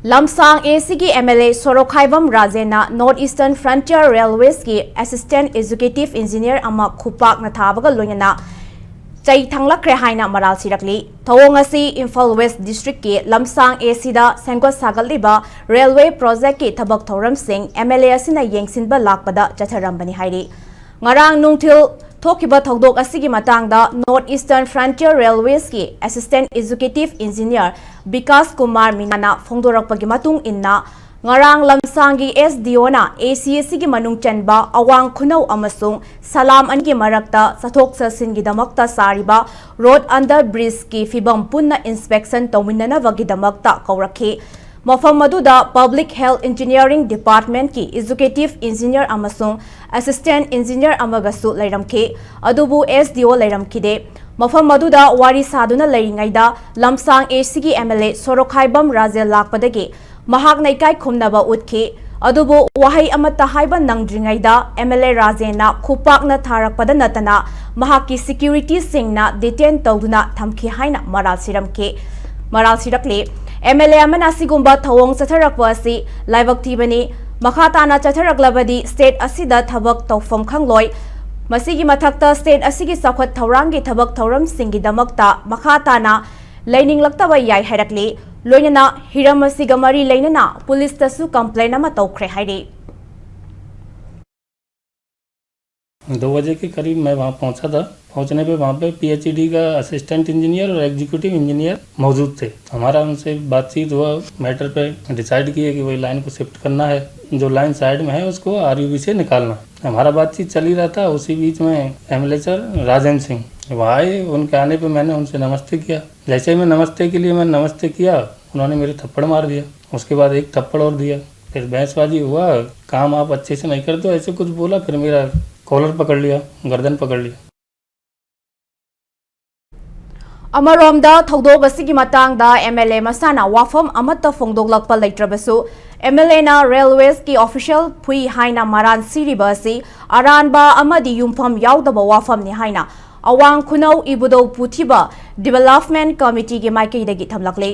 Lamsang ACG MLA Sorokhaibam Rajena North Eastern Frontier Railways ki Assistant Executive Engineer ama Khupak na thabaga loyana Chai Thanglakre haina maral sirakli Thawong asi Imphal West District ki Lamsang AC da Sengkot sagaliba Railway Project ki thabak thoram sing MLA asina yengsinba lakpada chatharambani hairi Ngarang nungthil Thokiba Thogdok asigi matangda North Eastern Frontier Railways ki Assistant Executive Engineer Bikas Kumar Minana Phongdorakpagi matung inna Ngarang Lamsangi SDO na ACSC gi manung chanba awang khunau amasung salam angi marakta sathok sasin gi damakta sariba road under bridge ki fibam punna inspection tawminana wagi damakta kaurakhi Mafam maduda Public Health Engineering Department ki Executive Engineer amasung Assistant Engineer amagasu lairamke adubu SDO lairamkide Mafam maduda wari saduna lairingaida Lamsang ACG MLA Sorokhaibam Rajen lakpadagi mahak naikai khumnaba utki adubu wahai amata haiba nangdringaida MLA Rajena khupakna tharakpada natana mahaki security singna detain tawduna thamki haina maral sirakle MLA amana sigumba thawong chatharakwa asi laibak thibani makhatana chatharaklabadi state asida thabak tawfam khangloi masigi mathakta state asigi sakhwat thawrangi thabak thawram singi damakta makhatana laining laktaba yai hairakli loinana hiram asiga mari lainana police tasu complaint ama tawkhre hairi 2 बजे के करीब मैं वहाँ पहुँचा था। पहुँचने पे वहाँ पे पीएचडी का असिस्टेंट इंजीनियर और एग्जीक्यूटिव इंजीनियर मौजूद थे। हमारा उनसे बातचीत हुआ, मैटर पे डिसाइड किया कि वही लाइन को शिफ्ट करना है, जो लाइन साइड में है उसको आरयूबी से निकालना है। हमारा बातचीत चल ही रहा था। उसी बीच में एमएलए सर राजन सिंह वहाँ आए। उनके आने पर मैंने उनसे नमस्ते किया। जैसे ही मैं नमस्ते के लिए नमस्ते किया, उन्होंने मेरे थप्पड़ मार दिया। उसके बाद एक थप्पड़ और दिया। फिर बहसबाजी हुआ, काम आप अच्छे से नहीं करते, ऐसे कुछ बोला। फिर मेरा कॉलर पकड़ लिया, गर्दन पकड़ लिया। अमरोमदा थौदोक असिगी मतंगदा एमएलए मसाना वाफम अमत्ता फोंगदोकलकपा लैत्रबसु एमएलए ना रेलवेज की ऑफिशियल फुई हाइना मारान सिरिबा असि अरानबा अमदि युमफम यावदबा वाफमनि हाइना अवांग खुनौ इबुदौ पुथिबा डेवलपमेंट कमिटी के माइकैदगी थमलकले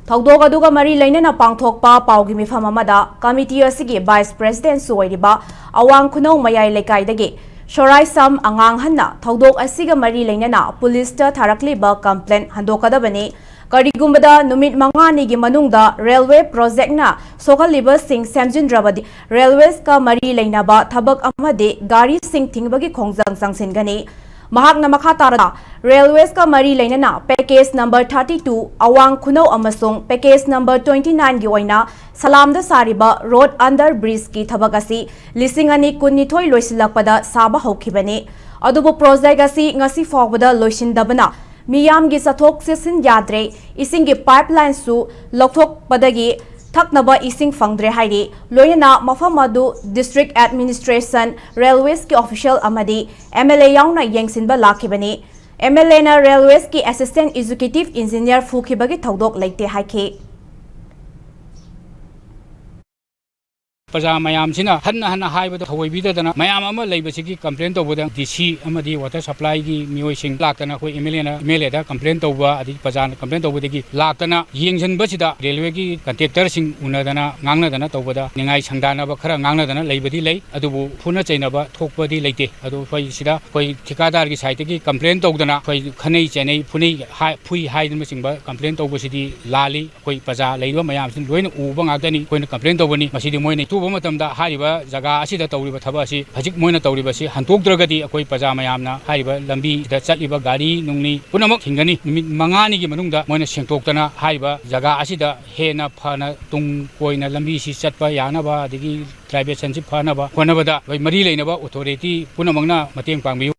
थौदोक अदुगा मरी लैनना पांगथोकपा पाउगी मिफम अमदा कमिटी असिगी वाइस प्रेसिडेंट सोइरिबा अवांग खुनौ मयाइ लेकाइदगी Shorai Sam Angang Hanna, Thogdok Asiga Mari Lainana, Police Tarakliba complaint Handokadabani, Karigumbada, Numit Mangani Gimanungda, Railway Project na, Sokaliba Singh Samjin Dravadi, Railways ka Mari Lainaba, Tabak Amade, Gari Singh Tingbagi Kongzang Sang Singani, Mahak Namakatara, Railways ka Mari Lainana, Package number 32, Awang Kuno Amasung, Package number 29 Gioina, Salam da Sariba, Road under Bridge ki Tabagasi, Lisingani Kunitoy Loisilakpada, Saba Hokibani, Adubo Prozagasi, Ngasi Fogbada Loisin Dabana, Miyam Gisatok Sisin Yadre, Isingi Pipeline Su, Loktok Badagi, Taknaba Ising Fangdre Haidi, Loyana Mafamadu District Administration, Railways ki Official Amadi, MLA Yauna Yengsinba Lakibani, MLA na Railways ki Assistant Executive Engineer Fukibagi Thogdok Laite Haike. Paja mayam sina hanna haibada thawibidana mayam ama leibasigi complaint tawbada DC amadi water supply gi miyoising laktana khoi MLA da complaint tawba adi paja complaint tawbadagi laktana yengjan basida railway gi contractor sing unadana ngangnadana tawbada ningai sangdana ba khara ngangnadana leibadi lei adubu phuna chainaba thokpadi leite adu khoi sida khoi thikadar gi site gi complaint tawdana khoi khanei chenei phui haidin singba complaint tawbasidi lali khoi paja leiba mayam sin loina uba ngakdani khoi complaint tawbani masidi moine Matamda Hariba, Zaga Asida Tauriba Tabasi, Hajik Moina Tauribasi, Hantok Dragadi, Akoi Paja Mayamna, Hariba, Lambi, the Chaliba Gari, Nungni, Punamok Hingani, Mangani Manunda, Moina Shantoktana, Hariba, Zaga Asida, Hena Pana, Tung Koina Lambi, Satpa Yanaba, the Tribal Sensi Panaba, Panabada, by Marie Lenaba, Authority, Punamangna, Mating Pangmi.